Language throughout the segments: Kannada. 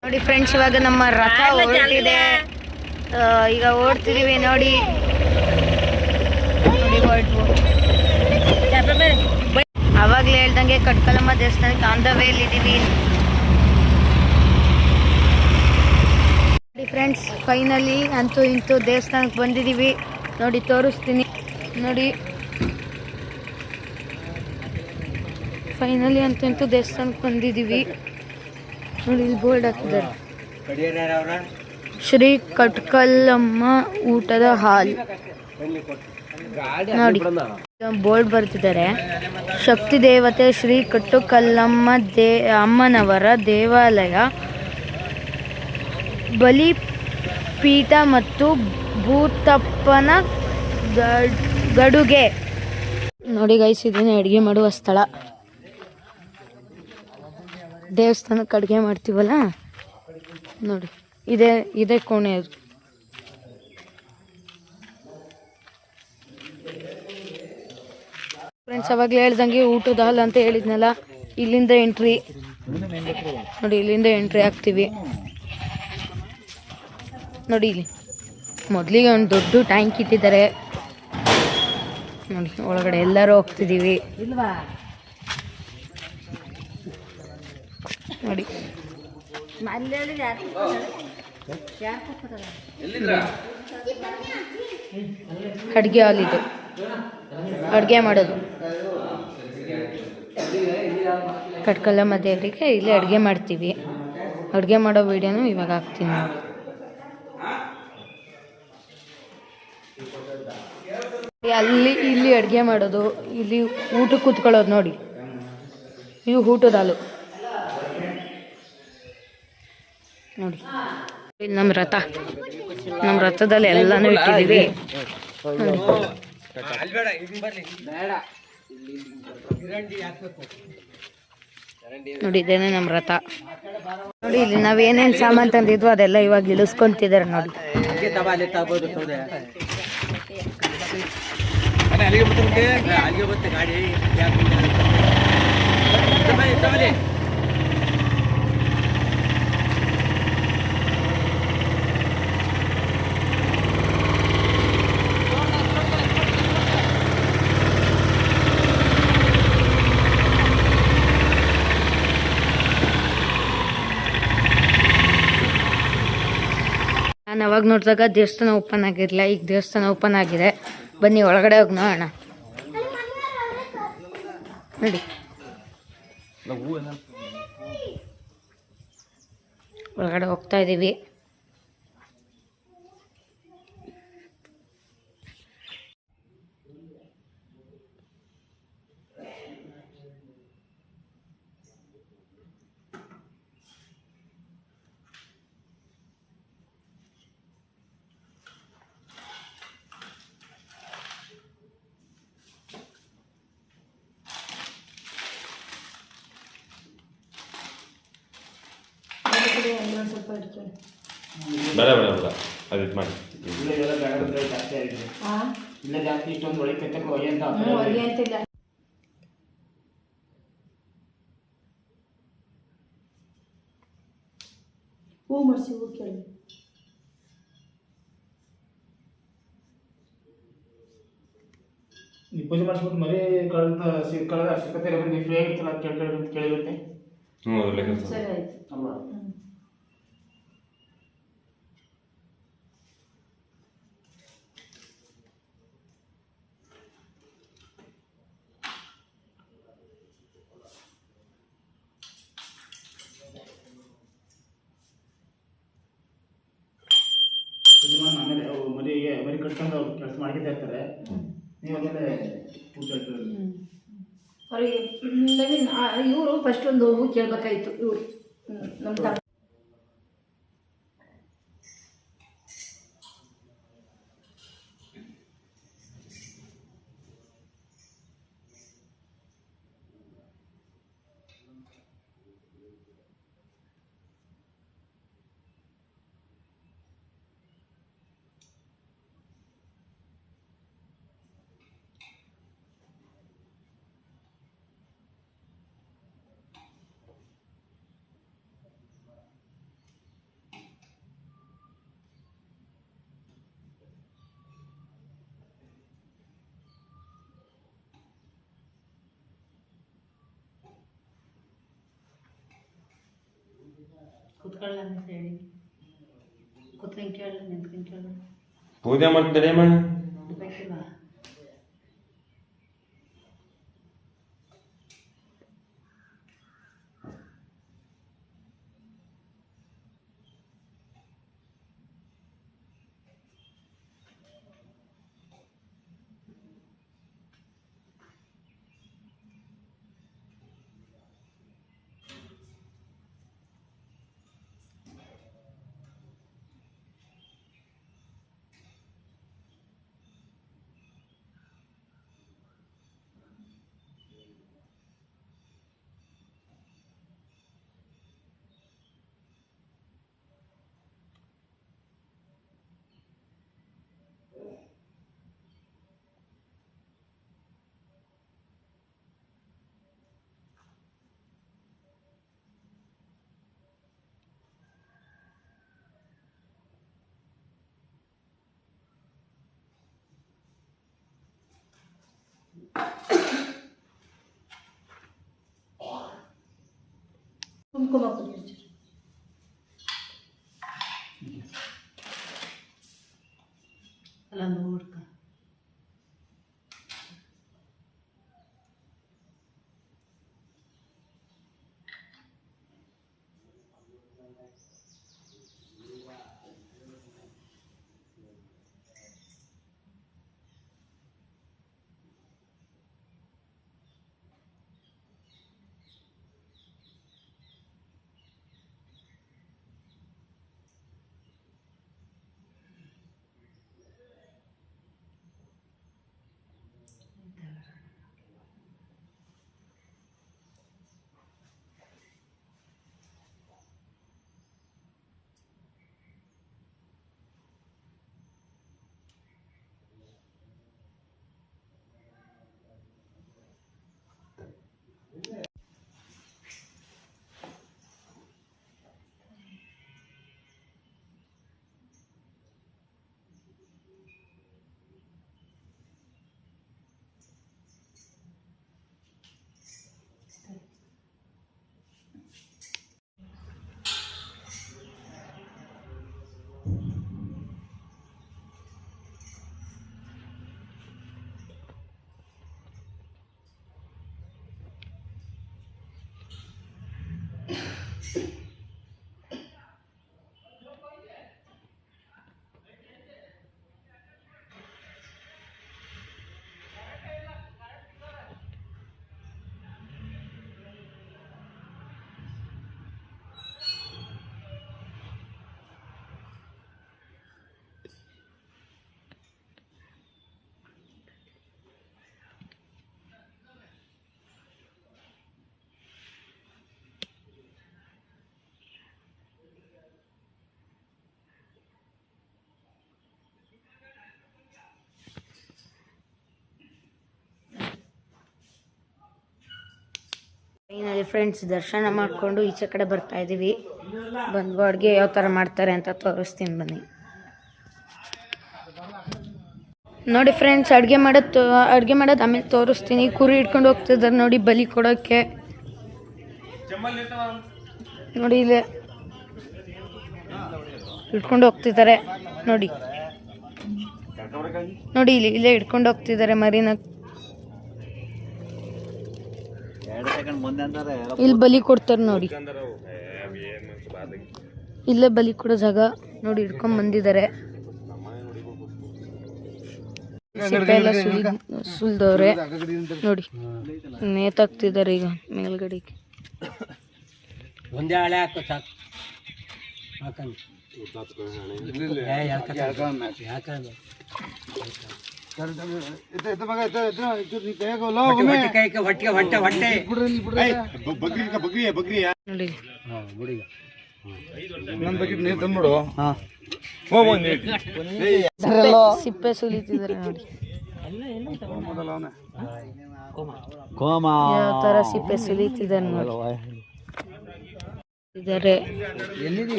ನೋಡಿ ಫ್ರೆಂಡ್ಸ್, ಇವಾಗ ನಮ್ಮ ರಥ ಹೊರಟಿದೆ. ಈಗ ಓಡ್ತಿದೀವಿ ನೋಡಿ. ಅವಾಗ್ಲೇ ಹೇಳ್ದಂಗೆ ಕಟ್ಕಲಮ್ಮ ದೇವಸ್ಥಾನಕ್ಕೆ ಆನ್ ದ ವೇ ಇದ್ದೀವಿ ನೋಡಿ ಫ್ರೆಂಡ್ಸ್. ಫೈನಲಿ ಅಂತೂ ಇಂತೂ ದೇವಸ್ಥಾನಕ್ಕೆ ಬಂದಿದ್ದೀವಿ ನೋಡಿ, ತೋರಿಸ್ತೀನಿ ನೋಡಿ. ಫೈನಲಿ ಅಂತೂ ಇಂತೂ ದೇವಸ್ಥಾನಕ್ಕೆ ಬಂದಿದ್ದೀವಿ ನೋಡಿ. ಇಲ್ಲಿ ಬೋರ್ಡ್ ಹಾಕಿದ್ದಾರೆ, ಶ್ರೀ ಕಟ್ಕಲಮ್ಮ ಊಟದ ಹಾಲ್ ನೋಡಿ. ಬೋರ್ಡ್ ಬರ್ತಿದ್ದಾರೆ. ಶಕ್ತಿ ದೇವತೆ ಶ್ರೀ ಕಟ್ಟುಕಲ್ಲಮ್ಮ ಅಮ್ಮನವರ ದೇವಾಲಯ, ಬಲಿಪೀಠ ಮತ್ತು ಭೂತಪ್ಪನ ಗಡುಗೆ ನೋಡಿ ಗೈಸ್. ಇದನ್ನ ಅಡುಗೆ ಮಾಡುವ ಸ್ಥಳ. ದೇವಸ್ಥಾನಕ್ಕೆ ಅಡುಗೆ ಮಾಡ್ತೀವಲ್ಲ ನೋಡಿ, ಇದೇ ಕೋಣೆ ಅದು. ಫ್ರೆಂಡ್ಸ್, ಅವಾಗಲೇ ಹೇಳ್ದಂಗೆ ಊಟದ ಹಾಲ್ ಅಂತ ಹೇಳಿದ್ನಲ್ಲ, ಇಲ್ಲಿಂದ ಎಂಟ್ರಿ ನೋಡಿ. ಇಲ್ಲಿಂದ ಎಂಟ್ರಿ ಆಗ್ತೀವಿ ನೋಡಿ. ಇಲ್ಲಿ ಮೊದಲಿಗೆ ಒಂದು ದೊಡ್ಡ ಟ್ಯಾಂಕ್ ಇಟ್ಟಿದ್ದಾರೆ ನೋಡಿ. ಒಳಗಡೆ ಎಲ್ಲರೂ ಹೋಗ್ತಿದ್ದೀವಿ ನೋಡಿ. ಅಡುಗೆ ಹಾಲ್ ಇದು, ಅಡುಗೆ ಮಾಡೋದು. ಕಟ್ಕಲಮ್ಮ ದೇವರಿಗೆ ಇಲ್ಲಿ ಅಡುಗೆ ಮಾಡ್ತೀವಿ. ಅಡುಗೆ ಮಾಡೋ ವಿಡಿಯೋನು ಇವಾಗ ಹಾಕ್ತೀನಿ ನೋಡಿ. ಇಲ್ಲಿ ಅಡುಗೆ ಮಾಡೋದು, ಇಲ್ಲಿ ಊಟಕ್ಕೆ ಕೂತ್ಕೊಳ್ಳೋದು ನೋಡಿ. ಇದು ಊಟದ ಹಾಲು ನೋಡಿ. ಇಲ್ಲಿ ನಮ್ಮ ರಥದಲ್ಲಿ ಎಲ್ಲಾನು ಇಟ್ಟಿದ್ದೀವಿ ನೋಡಿ. ಇದೇನೆ ನಮ್ಮ ರಥ ನೋಡಿ. ಇಲ್ಲಿ ನಾವೇನೇನು ಸಾಮಾನು ತಂದಿದ್ವು ಅದೆಲ್ಲ ಇವಾಗ ಇಳಿಸ್ಕೊಂತಿದ್ದಾರೆ ನೋಡಿ. ನಾನು ಅವಾಗ ನೋಡಿದಾಗ ದೇವಸ್ಥಾನ ಓಪನ್ ಆಗಿರಲಿಲ್ಲ. ಈಗ ದೇವಸ್ಥಾನ ಓಪನ್ ಆಗಿದೆ. ಬನ್ನಿ ಒಳಗಡೆ ಹೋಗಿ ನೋಡೋಣ ನೋಡಿ. ಒಳಗಡೆ ಹೋಗ್ತಾ ಇದ್ದೀವಿ. ಬೇಡ ಅದು ಮಾಡಿ. ಹೂ ಮಾಡಿಸಿ ಹೂ ಕೇಳಿ. ನೀವು ಪೂಜೆ ಮಾಡಿಸ್ಬಿಟ್ಟು ಮರಿ ಕಳೆದ ಅವಶ್ಯಕತೆ ನೀವು ಫ್ರೀ ಆಗಿರ್ತಲ್ಲ ಅಂತ ಕೇಳಿರುತ್ತೆ. ಸರಿ ಆಯ್ತು ಅಲ್ವಾ? ಆಮೇಲೆ ಮರಿ ಕಟ್ಕೊಂಡು ಅವ್ರು ಕೆಲಸ ಮಾಡ್ತಾ ಇರ್ತಾರೆ. ನೀವು ಆಮೇಲೆ ಪೂಜೆ ಅವ್ರಿಗೆ ಇವರು ಫಸ್ಟ್ ಒಂದು ಹೂ ಕೇಳಬೇಕಾಯ್ತು. ಇವರು ನಮ್ಮ ಪೂಜೆ ಮಾಡ್ತಾರೆ ಅಮ್ಮ. ಕುಂಕುಮ ಪೂಜೆ ಅಲ್ಲ ನೋಡ್ಕ ಫೈನಲಿ ಫ್ರೆಂಡ್ಸ್ ದರ್ಶನ ಮಾಡಿಕೊಂಡು ಈಚೆ ಕಡೆ ಬರ್ತಾ ಇದ್ದೀವಿ. ಬಂದು ಅಡುಗೆ ಯಾವ ಥರ ಮಾಡ್ತಾರೆ ಅಂತ ತೋರಿಸ್ತೀನಿ ಬನ್ನಿ. ನೋಡಿ ಫ್ರೆಂಡ್ಸ್, ಅಡುಗೆ ಮಾಡೋದು ಆಮೇಲೆ ತೋರಿಸ್ತೀನಿ. ಕುರಿ ಇಟ್ಕೊಂಡು ಹೋಗ್ತಿದ್ದಾರೆ ನೋಡಿ ಬಲಿ ಕೊಡೋಕ್ಕೆ. ನೋಡಿ ಇಲ್ಲೇ ಇಟ್ಕೊಂಡು ಹೋಗ್ತಿದ್ದಾರೆ ನೋಡಿ. ನೋಡಿ ಇಲ್ಲೇ ಇಟ್ಕೊಂಡು ಹೋಗ್ತಿದ್ದಾರೆ ಮರಿನ. ಇಲ್ಲಿ ಬಲಿ ಕೊಡ್ತಾರೆ ನೋಡಿ. ಇಲ್ಲೇ ಬಲಿ ಕೊಡೋ ಜಾಗ ನೋಡಿ. ಹಿಡ್ಕೊಂಡ್ ಬಂದಿದ್ದಾರೆ. ಸಿಪ್ಪೆ ಎಲ್ಲ ಸುಲ್ದವ್ರೆ ನೋಡಿ. ನೇತಾಕ್ತಿದ್ದಾರೆ ಈಗ ಮೇಲ್ಗಡೆಗೆ. ಒಂದೇ ಹಳೆ ಹಾಕೋ ಸಾಕು. ಸಿಪ್ಪೆ ಸುಲಿತಿದ್ದಾರೆ ನೋಡಿ. ಯಾವ ತರ ಸಿಪ್ಪೆ ಸುಲಿತಿದ್ದಾರೆ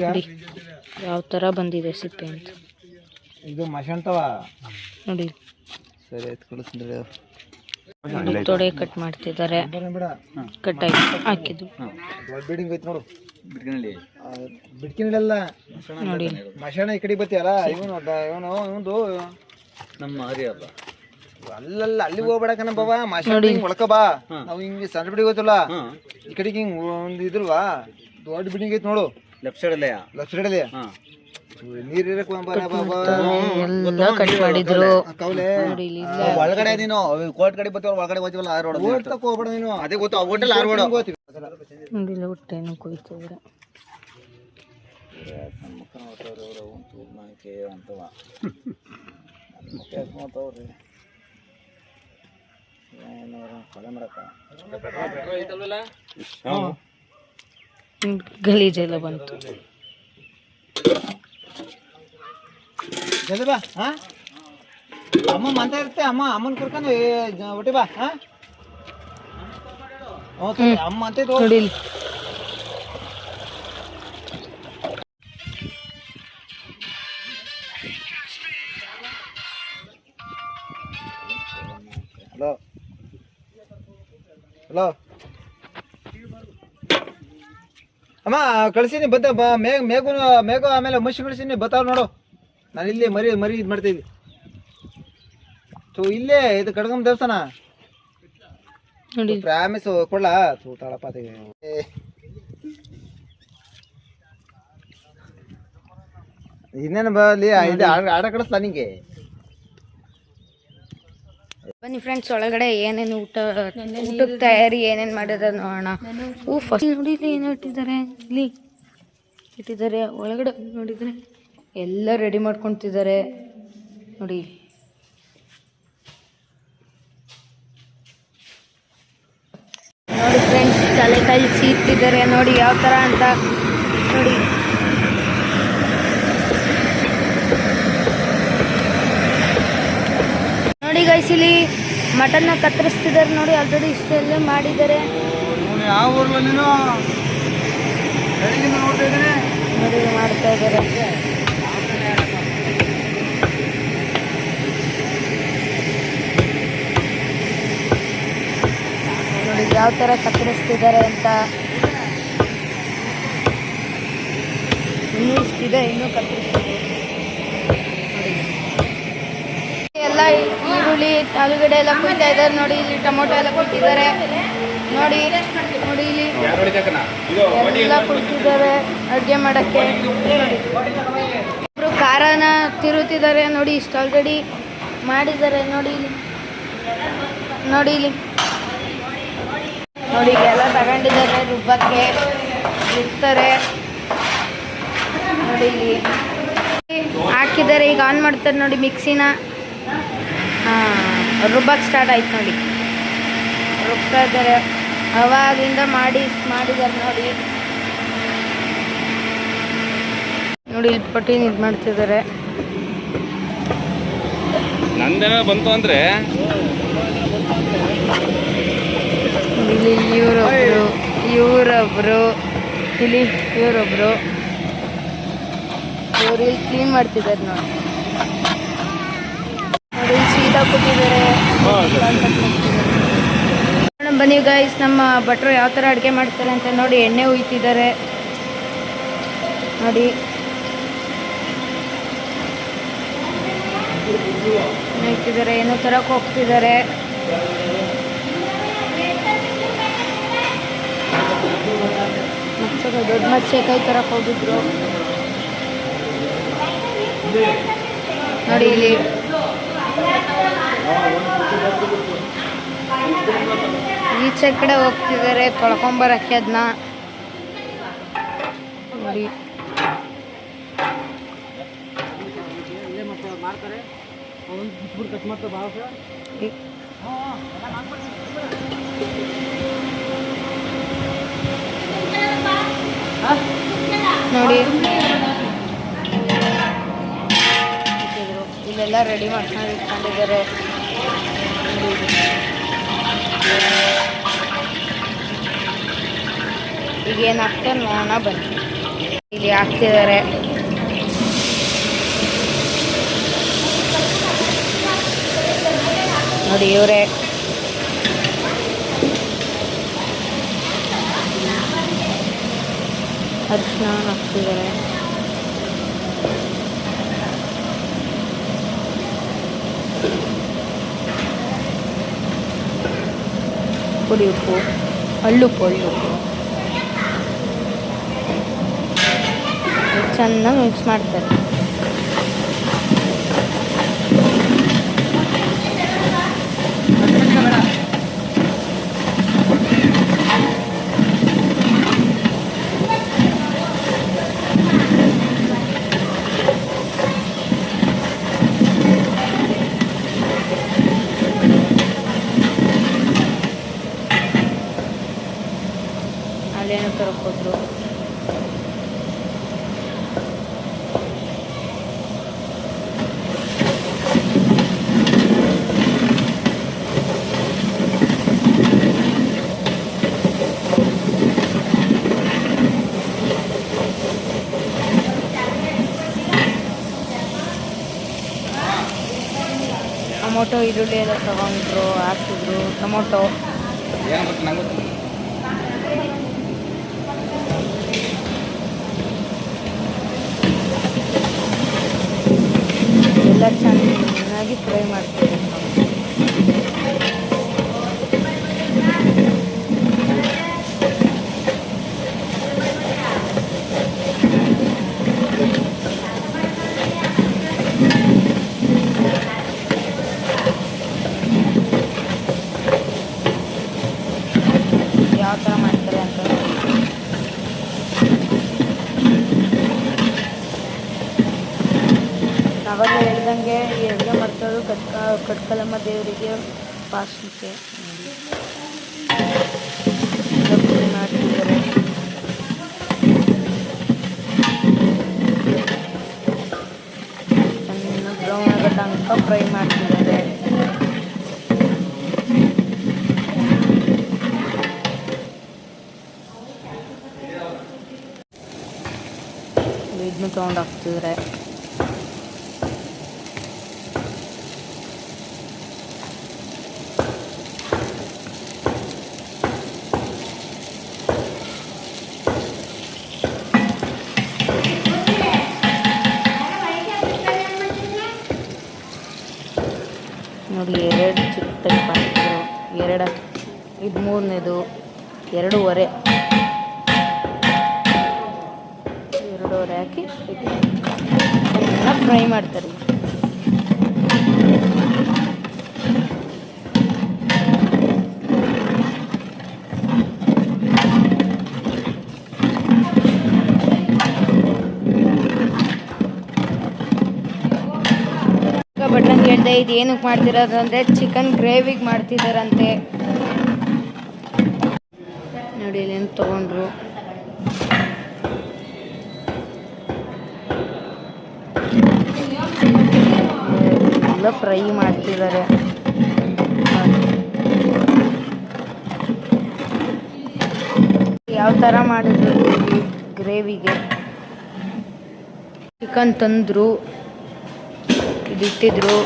ನೋಡಿ. ಯಾವ ತರ ಬಂದಿದೆ ಸಿಪ್ಪೆ ಅಂತ ನೋಡಿ. ತೊಡೆ ಕಟ್ ಮಾಡ್ತಿದ್ದಾರೆ. ಕಟ್ ಹಾಕಿದ್ದು ಬಿಡ್ಕಿನಲ್ಲ ನೋಡಿ ಮಶಾಣ ಈ ಕಡೆ ಬತ್ತೀಯಲ್ಲ ಇವನು ನಮ್ಮ ಹರಿ ಹಬ್ಬ ಅಲ್ಲಲ್ಲ ಅಲ್ಲಿಗೆ ಹೋಗ್ಬೇಡಕನ ಬಾಬಾ ಮಶಾಣ ಹಿಂಗ್ ಒಳಕ ಬಾ ನಾವು ಹಿಂಗೆ ಸಣ್ಣ ಬಿಡಿ ಗೊತ್ತಲ್ಲ ಈ ಕಡೆಗೆ ಹಿಂಗ್ ಒಂದ್ ಇದ್ರಲ್ವಾ ದೊಡ್ಡ ಬಿಲ್ಡಿಂಗ್ ಐತಿ ನೋಡು ಲೆಫ್ಟ್ ಸೈಡ್ ಅಲ್ಲೇ ನೀರ್ ಇರಕ್ ಬಾಬಾ ಎಲ್ಲ ಕಟ್ ಮಾಡಿದ್ರು ಕೌಲೆ ನೋಡಿ ಇಲ್ಲಿ ಒಳಗಡೆ ನೀನು ಕೋರ್ಟ್ ಕಡೆ ಬತ್ತೀವಲ್ಲ ಒಳಗಡೆ ಹೋಗ್ತೀವಲ್ಲ ಆ ರೋಡ್ ಓಟ್ ತಕ ಹೋಗ್ಬೇಡ ನೀನು ಅದೇ ಗೊತ್ತು ಹೋಟೆಲ್ ಆ ರೋಡ್ ನೋಡಿ ಇಲ್ಲಿ ಹೊಟ್ಟೆನು ಕೊಯ್ತಿದ್ರೆ ಗಲೀಜೆಲ್ಲ ಬಂತು. ಜಲ್ದಿ ಬಾ ಅಮ್ಮ ಅಂತ ಇರುತ್ತೆ ಅಮ್ಮನ ಕರ್ಕೊಂಡು ಒಟ್ಟಿ ಬಾ ಅಮ್ಮ ಅಂತ ನೋಡಿ ಇಲ್ಲಿ ಹಲೋ ಹಲೋ ಅಮ್ಮ ಕಳ್ಸೀನಿ ಬದ್ದ ಮೇಘ ಆಮೇಲೆ ಮಸಿ ಕಳಿಸೀನಿ ಬತ್ತಾವ ನೋಡು. ನಾನು ಇಲ್ಲೇ ಮರಿ ಇದು ಮಾಡ್ತಾ ಇದ್ದೆ ಇಲ್ಲೇ ಇದು ಕಡ್ಗಮ್ಮ ದೇವಸ್ಥಾನ ನೋಡಿ ಪ್ರಾಮಿಸ್ ಕೊಡ್ಲಾ ತಾಳಪ್ಪ ಇನ್ನೇನು ಬಲ್ಲಿ ಇದು ಆಡ ಕಳಿಸ್ಲಾ ನಿಂಗೆ. ಬನ್ನಿ ಫ್ರೆಂಡ್ಸ್ ಒಳಗಡೆ ಏನೇನು ಊಟಕ್ಕೆ ತಯಾರಿ ಏನೇನು ಮಾಡಿದ್ರೆ ನೋಡೋಣ. ಫಸ್ಟ್ ನೋಡಿ ಇಲ್ಲಿ ಏನು ಇಟ್ಟಿದ್ದಾರೆ ಒಳಗಡೆ ನೋಡಿದ್ರೆ ಎಲ್ಲ ರೆಡಿ ಮಾಡ್ಕೊತಿದ್ದಾರೆ ನೋಡಿ. ನೋಡಿ ಫ್ರೆಂಡ್ಸ್ ತಲೆಕಾಯಿ ಇಟ್ಟಿದ್ದಾರೆ ನೋಡಿ ಯಾವ ಥರ ಅಂತ ನೋಡಿ. ನೋಡಿ ಗೈಸ್ ಇಲ್ಲಿ ಮಟನ್ನ ಕತ್ತರಿಸ್ತಿದ್ದಾರೆ ನೋಡಿ. ಆಲ್ರೆಡಿ ಇಷ್ಟೆಲ್ಲ ಮಾಡಿದ್ದಾರೆ ಯಾವ ಊರ್ಲ ನೀನು ನೋಡ್ತಾ ಇದ್ದೀನಿ ನೋಡಿ ಮಾಡ್ತಾ ಇದ್ದಾರೆ. ನೋಡಿ ಯಾವ ಥರ ಕತ್ತರಿಸ್ತಿದ್ದಾರೆ ಅಂತ. ಇನ್ನೂ ಇಷ್ಟಿದೆ ಇನ್ನೂ ಕತ್ತರಿಸ್ತಿದೆ ನೋಡಿ. ಎಲ್ಲ ಈರುಳ್ಳಿ ಆಲೂಗಡ್ಡೆ ಎಲ್ಲ ಕುಯ್ತಾ ಇದ್ದಾರೆ ನೋಡಿ. ಇಲ್ಲಿ ಟೊಮೊಟೊ ಎಲ್ಲ ಕೊಟ್ಟಿದ್ದಾರೆ ನೋಡಿ. ನೋಡಿ ಇಲ್ಲಿ ಎಲ್ಲ ಕುಯ್ತಿದ್ದಾರೆ ಅಡುಗೆ ಮಾಡೋಕ್ಕೆ ನೋಡಿ. ಒಬ್ರು ಖಾರನ ತಿರುತ್ತಿದ್ದಾರೆ ನೋಡಿ. ಇಷ್ಟು ಆಲ್ರೆಡಿ ಮಾಡಿದ್ದಾರೆ ನೋಡಿ ಇಲ್ಲಿ ನೋಡಿ. ನೋಡಿ ಎಲ್ಲ ತಗೊಂಡಿದ್ದಾರೆ ರುಬ್ಬಕ್ಕೆ ಇರ್ತಾರೆ ನೋಡಿ. ಇಲ್ಲಿ ಹಾಕಿದ್ದಾರೆ ಈಗ ಆನ್ ಮಾಡ್ತಾರೆ ನೋಡಿ ಮಿಕ್ಸಿನ. ರುಬ್ಬಕ್ಕೆ ಸ್ಟಾರ್ಟ್ ಆಯ್ತು ನೋಡಿ. ರುಬ್ತಾ ಇದ್ದಾರೆ ಅವಾಗಿಂದ ಮಾಡಿದ್ದಾರೆ ನೋಡಿ. ನೋಡಿ ಇಲ್ಲಿ ಪಟ್ಟಿನ ಇದು ಮಾಡ್ತಿದ್ದಾರೆ. ನಂದೇನ ಬಂತು ಅಂದ್ರೆ ಇಲ್ಲಿ ಇವರೊಬ್ರು ಇಲ್ಲಿ ಇವರು ಇಲ್ಲಿ ಕ್ಲೀನ್ ಮಾಡ್ತಿದ್ದಾರೆ ನೋಡಿ. ನೋಡಿ ಸೀದಾ ಕೊಟ್ಟಿದ್ದಾರೆ. ಬನ್ನಿ ಗೈಸ್ ನಮ್ಮ ಭಟ್ರು ಯಾವ ಥರ ಅಡುಗೆ ಮಾಡ್ತಾರೆ ಅಂತ ನೋಡಿ. ಎಣ್ಣೆ ಹುಯ್ತಿದ್ದಾರೆ ನೋಡಿ. ಇಟ್ಟಿದ್ದಾರೆ ಏನೋ ತರಕ್ಕೆ ಹೋಗ್ತಿದ್ದಾರೆ. ದೊಡ್ಡ ಮತ್ಸ್ಯಕಾಯಿ ತರಕ್ಕೆ ಹೋಗಿದ್ರು ನೋಡಿ. ಇಲ್ಲಿ ಈಚೆ ಕಡೆ ಹೋಗ್ತಿದ್ದಾರೆ ತೊಳ್ಕೊಂಬರಕ್ಕೆ ಅದನ್ನ ನೋಡಿ. ನೋಡಿ ಇಲ್ಲೆಲ್ಲ ರೆಡಿ ಮಾಡ್ಕೊಂಡು ಇಟ್ಕೊಂಡಿದ್ದಾರೆ. ಈಗ ಏನು ಹಾಕ್ತಾರೆ ನೋಡೋಣ ಬನ್ನಿ. ಇಲ್ಲಿ ಹಾಕ್ತಿದ್ದಾರೆ ನೋಡಿ ಇವರೇ. ಅರಿಶಿನ ಹಾಕ್ತಿದ್ದಾರೆ. ಪುಡಿ ಉಪ್ಪು, ಹಳ್ಳುಪ್ಪು ಚೆನ್ನಾಗಿ ಮಿಕ್ಸ್ ಮಾಡ್ತಾರೆ. ಅಲ್ಲೇನೋ ತರಕೋದ್ರು. ಟೊಮೊಟೊ ಈರುಳ್ಳಿ ಎಲ್ಲ ತಗೊಂಡ್ರು, ಹಾಕಿದ್ರು. ಟೊಮೊಟೊ ಏನು ಗೊತ್ತು ನಂಗೆ ಗೊತ್ತು. ಎಲ್ಲ ಚೆನ್ನಾಗಿ ಫ್ರೈ ಮಾಡ್ತೀವಿ. ಯಾವ ಥರ ಮಾಡ್ತಾರೆ ಅಂತ ನಾವಾಗಲೇ ಹೇಳ್ದಂಗೆ ಈ ಅಡುಗೆ ಮಾಡ್ತಾರೋ ಕಟ್ಕಲಮ್ಮ ದೇವರಿಗೆ ಪಾಸ್ಲಿಕ್ಕೆ ಪೂಜೆ ಮಾಡ್ತಿದ್ದಾರೆ. ಚೆನ್ನಾಗಿ ಬ್ರೌನ್ ಆಗೋ ತನಕ ಫ್ರೈ ಮಾಡ್ತಿದ್ದಾರೆ. ಇದನ್ನು ತೊಗೊಂಡು ಹಾಕ್ತಿದ್ರೆ ನೋಡಿ. 2 ಚಿಕ್ಕ ಟೈಪ್ ಹಾಕಿದ್ರು. 2 ಇದು 3ನೇದು 2.5 ಹಾಕಿ ಚೆನ್ನಾಗಿ ಫ್ರೈ ಮಾಡ್ತಾರೆ. ಬಟ್ಟಂಗೆ ಹೇಳ್ದೆ, ಇದು ಏನಕ್ಕೆ ಮಾಡ್ತಿರೋದು ಅಂದರೆ ಚಿಕನ್ ಗ್ರೇವಿಗೆ ಮಾಡ್ತಿದ್ದಾರಂತೆ. ನೋಡಿ ಇಲ್ಲೇನು ತೊಗೊಂಡ್ರು. ಎಲ್ಲ ಫ್ರೈ ಮಾಡ್ತಿದ್ದಾರೆ. ಯಾವ ಥರ ಮಾಡಿದ್ರು ಗ್ರೇವಿಗೆ. ಚಿಕನ್ ತಂದರು, ಇದಿಟ್ಟಿದ್ರು,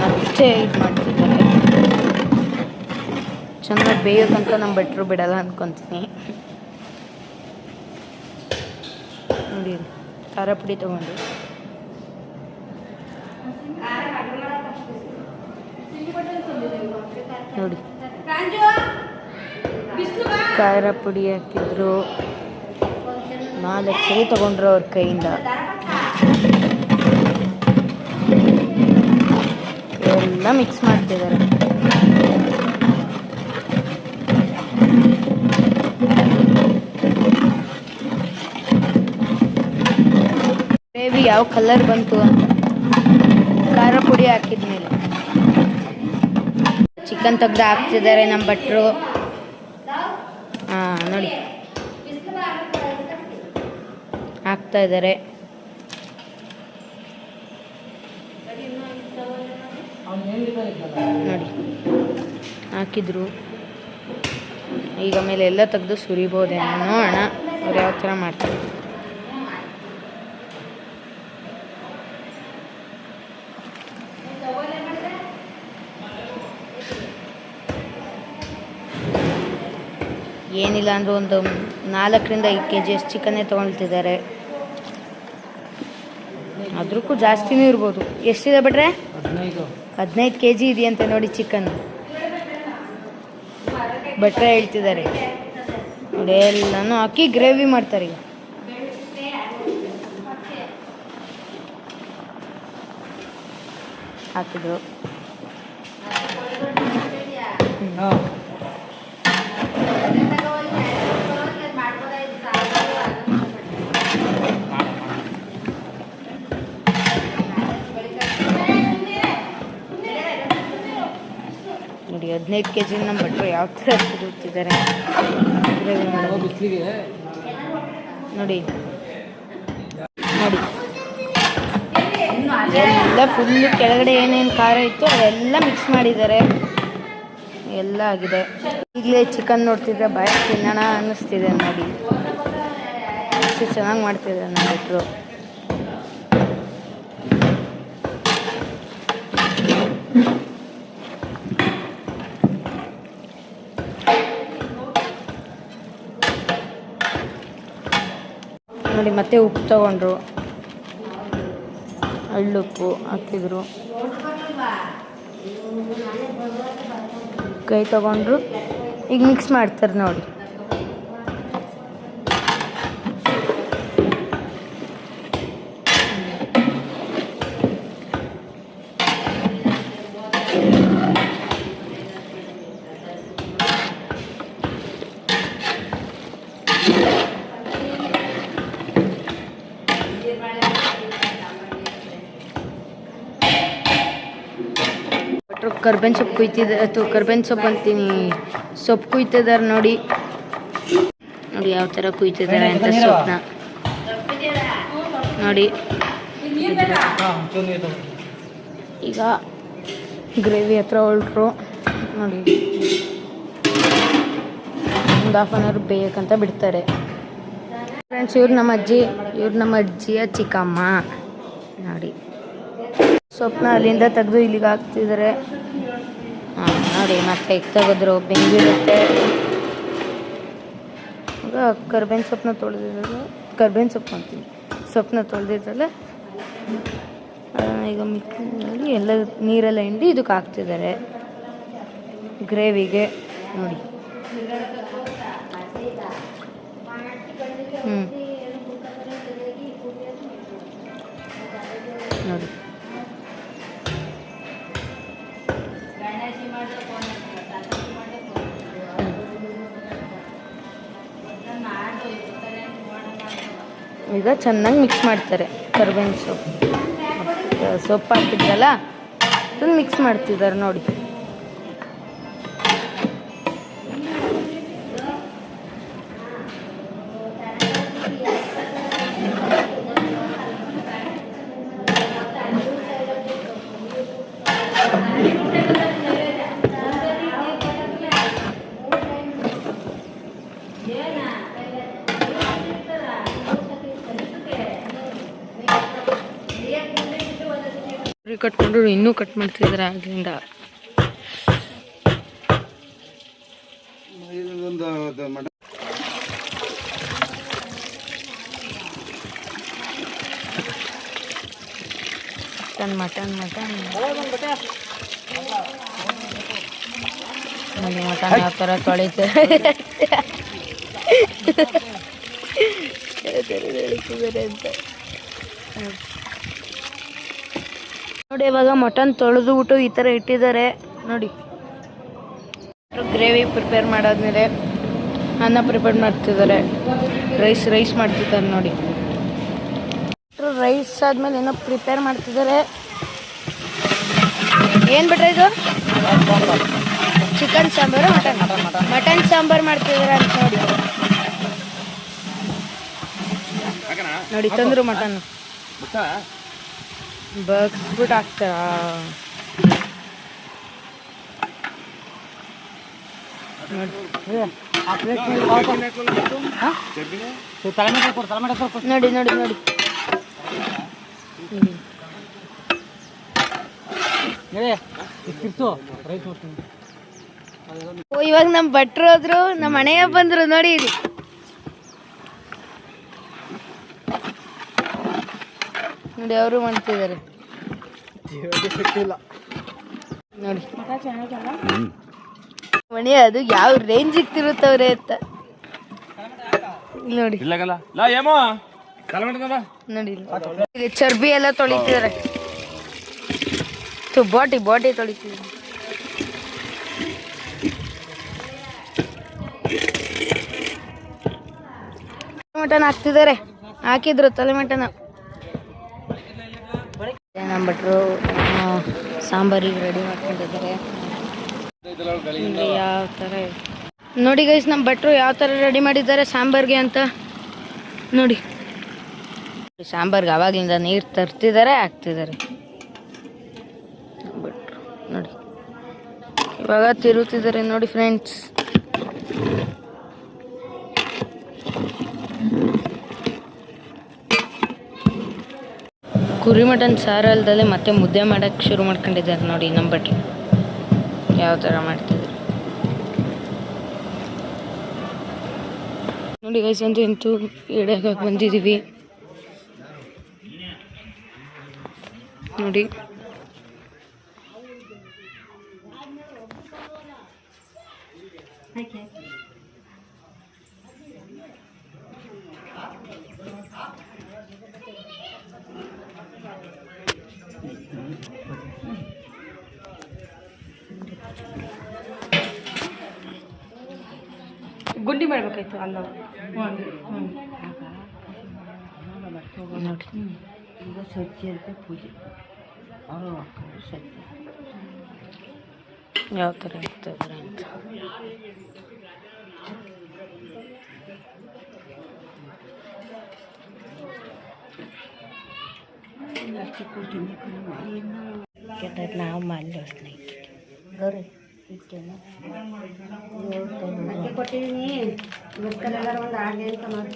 ಮತ್ತೆ ಇದು ಮಾಡ್ತಿದ್ದಾರೆ. ಚೆನ್ನಾಗಿ ಬೇಯೋಕ್ಕಂತ ನಮ್ಮ ಭಟ್ರು ಬಿಡಲ್ಲ ಅಂದ್ಕೊತೀನಿ. ನೋಡಿ ಖಾರ ಪುಡಿ ತೊಗೊಂಡು ನೋಡಿ ಖಾರ ಪುಡಿ ಹಾಕಿದ್ರು. 4 ಸರಿ ತೊಗೊಂಡ್ರು ಅವ್ರ ಕೈಯಿಂದ. ಎಲ್ಲ ಮಿಕ್ಸ್ ಮಾಡ್ತಿದ್ದಾರೆ. ಗ್ರೇವಿ ಯಾವ ಕಲರ್ ಬಂತು ಅಂತ ಖಾರ ಪುಡಿ ಹಾಕಿದ್ಮೇಲೆ ಚಿಕನ್ ತೆಗ್ದು ಹಾಕ್ತಿದ್ದಾರೆ ನಮ್ಮ ಭಟ್ರು. ನೋಡಿ ಹಾಕ್ತಾ ಇದ್ದಾರೆ. ನೋಡಿ ಹಾಕಿದ್ರು. ಈಗ ಮೇಲೆ ಎಲ್ಲ ತೆಗೆದು ಸುರಿಬೋದೇನೋ, ನೋಡೋಣ ಅವ್ರು ಯಾವ ಥರ ಮಾಡ್ತಾರೆ. ಏನಿಲ್ಲ ಅಂದರೂ ಒಂದು 4-5 kg ಅಷ್ಟು ಚಿಕನ್ನೇ ತೊಗೊಳ್ತಿದ್ದಾರೆ. ಅದ್ರಕ್ಕೂ ಜಾಸ್ತಿನೂ ಇರ್ಬೋದು. ಎಷ್ಟಿದೆ ಬಿಟ್ರೆ 15 kg ಇದೆಯಂತೆ ನೋಡಿ ಚಿಕನ್. ಭಟ್ರೆ ಹೇಳ್ತಿದ್ದಾರೆ ನೋಡಿ. ಎಲ್ಲನೂ ಹಾಕಿ ಗ್ರೇವಿ ಮಾಡ್ತಾರೆ. ಈಗ ಹಾಕಿದ್ರು. ನೋಡಿ 15 kg ನಮ್ಮ ಭಟ್ರು ಯಾವ ಥರ ಕುದುರ್ತಿದ್ದಾರೆ ಗ್ರೇವಿ ಮಾಡೋದಕ್ಕೆ. ನೋಡಿ ನೋಡಿ ಎಲ್ಲ ಫುಲ್ಲು ಕೆಳಗಡೆ ಏನೇನು ಖಾರ ಇತ್ತು ಅದೆಲ್ಲ ಮಿಕ್ಸ್ ಮಾಡಿದ್ದಾರೆ. ಎಲ್ಲ ಆಗಿದೆ. ಈಗಲೇ ಚಿಕನ್ ನೋಡ್ತಿದ್ರೆ ಬಾಯಿ ತಿನ್ನೋಣ ಅನ್ನಿಸ್ತಿದೆ ನೋಡಿ. ಎಷ್ಟು ಚೆನ್ನಾಗಿ ಮಾಡ್ತಿದ್ದಾರೆ ನಮ್ಮ ಭಟ್ರು. ನೋಡಿ ಮತ್ತೆ ಉಪ್ಪು ತಗೊಂಡ್ರು, ಹಳ್ಳುಪ್ಪು ಹಾಕಿದ್ರು, ಕೈ ತಗೊಂಡ್ರು. ಈಗ ಮಿಕ್ಸ್ ಮಾಡ್ತಾರೆ ನೋಡಿ. ಕರ್ಬೇವಿನ ಸೊಪ್ಪು ಕರ್ಬೇವಿನ ಸೊಪ್ಪು ಅಂತೀನಿ, ಸೊಪ್ಪು ಕುಯ್ತಿದ್ದಾರೆ ನೋಡಿ. ನೋಡಿ ಯಾವ ಥರ ಕುಯ್ತಿದ್ದಾರೆ ಅಂತ ಸೊಪ್ಪನ್ನ ನೋಡಿ. ಈಗ ಗ್ರೇವಿ ಹತ್ರ ಹೊರಟ್ರು ನೋಡಿ. ಒಂದು 1/2 hour ಬೇಕಂತ ಬಿಡ್ತಾರೆ. ಫ್ರೆಂಡ್ಸ್, ಇವ್ರು ನಮ್ಮ ಅಜ್ಜಿಯ ಚಿಕ್ಕಮ್ಮ ನೋಡಿ. ಸೊಪ್ಪನ್ನ ಅಲ್ಲಿಂದ ತೆಗೆದು ಇಲ್ಲಿಗೆ ಹಾಕ್ತಿದ್ದಾರೆ. ನೋಡಿ ಮತ್ತೆ ಈಗ ತೆಗೆದ್ರು ಬೆಂಗಿರುತ್ತೆ. ಈಗ ಕರ್ಬೇವಿನ ಸೊಪ್ಪನ್ನ ತೊಳೆದಿದ್ರಲ್ಲ, ಕರ್ಬೇವಿನ ಸೊಪ್ಪು ಅಂತೀನಿ, ಸೊಪ್ಪನ್ನ ತೊಳೆದಿದ್ರಲ್ಲ ಈಗ ಮಿಕ್ಸ್ ಮಾಡಿ ಎಲ್ಲ ನೀರೆಲ್ಲ ಹಿಂಡಿ ಇದಕ್ಕೆ ಹಾಕ್ತಿದ್ದಾರೆ ಗ್ರೇವಿಗೆ ನೋಡಿ. ನೋಡಿ ಈಗ ಚೆನ್ನಾಗಿ ಮಿಕ್ಸ್ ಮಾಡ್ತಾರೆ. ಕರ್ಬೇವಿನ ಸೊಪ್ಪು ಹಾಕಿದ್ರಲ್ಲ ಅದನ್ನು ಮಿಕ್ಸ್ ಮಾಡ್ತಿದ್ದಾರೆ ನೋಡಿ. ಕಟ್ಕೊಂಡು ಇನ್ನೂ ಕಟ್ ಮಾಡ್ತಿದ್ದಾರೆ ಅದರಿಂದ. ಮಟನ್ ಯಾವ ಥರ ತೊಳಿತಾರೆ ಅಂತ ನೋಡಿ. ಇವಾಗ ಮಟನ್ ತೊಳೆದುಬಿಟ್ಟು ಈ ಥರ ಇಟ್ಟಿದ್ದಾರೆ ನೋಡಿ. ಗ್ರೇವಿ ಪ್ರಿಪೇರ್ ಮಾಡಾದ್ಮೇಲೆ ಅನ್ನ ಪ್ರಿಪೇರ್ ಮಾಡ್ತಿದ್ದಾರೆ. ರೈಸ್ ಮಾಡ್ತಿದ್ದಾರೆ ನೋಡಿ. ರೈಸ್ ಆದ್ಮೇಲೆ ಏನೋ ಪ್ರಿಪೇರ್ ಮಾಡ್ತಿದ್ದಾರೆ. ಏನು ಬಿಟ್ರೆ ಇದು ಚಿಕನ್ ಸಾಂಬಾರು ಮಟನ್ ಸಾಂಬಾರು ಮಾಡ್ತಿದ್ದಾರೆ ಅಂತ ನೋಡಿ. ನೋಡಿ ತಂದ್ರು ಮಟನ್ ಬಗ್ಸ್ಬಿಟ್ಟು ಹಾಕ್ತಾರ. ನೋಡಿ ನೋಡಿ ನೋಡಿ ಓ ಇವಾಗ ನಮ್ಮ ಭಟ್ರು ಹೋದ್ರು, ನಮ್ಮ ಮನೆಯ ಬಂದ್ರು ನೋಡಿ. ಇಲ್ಲಿ ನೋಡಿ ಅವರು ಮಾಡ್ತಿದ್ದಾರೆ ನೋಡಿ. ಮನೆ ಅದು ಯಾವ ರೇಂಜಿಗೆ ತಿರುತ್ತವ್ರೆ ಅಂತ ನೋಡಿ. ನೋಡಿ ಇಲ್ಲಿ ಚರ್ಬಿ ಎಲ್ಲ ತೊಳಿತಿದ್ದಾರೆ. ಬಾಟಿ ತೊಳಿತಿದ್ದಾರೆ. ಮಟನ್ ಹಾಕಿದ್ರು ತಲೆ ಮಟನ್. ನಮ್ಮ ಭಟ್ರು ಸಾಂಬಾರಿಗೆ ರೆಡಿ ಮಾಡ್ಕೊಂಡಿದ್ದಾರೆ. ಯಾವ ಥರ ನೋಡಿ ಗೈಸ್, ನಮ್ಮ ಭಟ್ರು ಯಾವ ಥರ ರೆಡಿ ಮಾಡಿದ್ದಾರೆ ಸಾಂಬಾರ್ಗೆ ಅಂತ ನೋಡಿ. ಸಾಂಬಾರ್ಗೆ ಆವಾಗಲಿಂದ ನೀರು ತರ್ತಿದ್ದಾರೆ, ಹಾಕ್ತಿದ್ದಾರೆ ಭಟ್ರು ನೋಡಿ. ಇವಾಗ ತಿರುತ್ತಿದ್ದಾರೆ ನೋಡಿ ಫ್ರೆಂಡ್ಸ್. ಕುರಿ ಮಟನ್ ಸಾರು ಅಲ್ದಲ್ಲೇ ಮತ್ತೆ ಮುದ್ದೆ ಮಾಡೋಕ್ಕೆ ಶುರು ಮಾಡ್ಕೊಂಡಿದ್ದಾರೆ ನೋಡಿ ನಮ್ಮ ಭಟ್ರು ಯಾವ ಥರ ಮಾಡ್ತಿದ್ರು ನೋಡಿ ಗೈಸ್. ಅಂತೂ ಇಂತೂ ಹಿಡಿಯೋಕೆ ಬಂದಿದ್ದೀವಿ ನೋಡಿ. ಗುಂಡಿ ಮಾಡ್ಬೇಕಾಯ್ತು ಅಲ್ಲ ನೋಡಿ. ಈಗ ಸಜ್ಜಿ ಅಂತ ಪೂಜೆ ಅವರು ಸಜ್ಜಿ ಯಾವ ಥರ ಇರ್ತಾರೆ ಅಂತ. ನಾವು ಮಾಡಿ ಗೌರಿ ಕೊಟ್ಟಿದ್ದೀನಿ. ಒಂದು ಆರ್ಡೆ ಅಂತ ಮಾಡಿ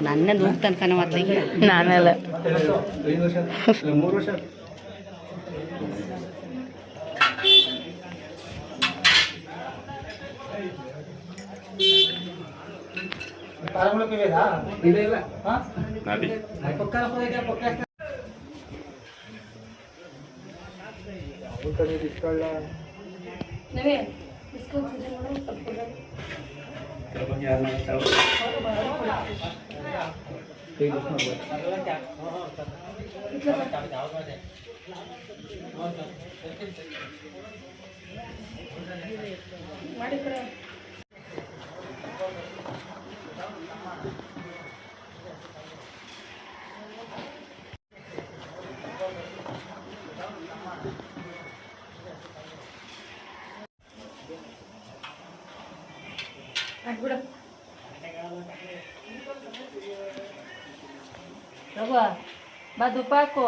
ನನ್ನ ಹೋಗ್ತಾನೆ ಕಣ ಮತ್ತೆ ನಾನೆಲ್ಲ ಬಾ ದುಪ್ಪ ಹಾಕು.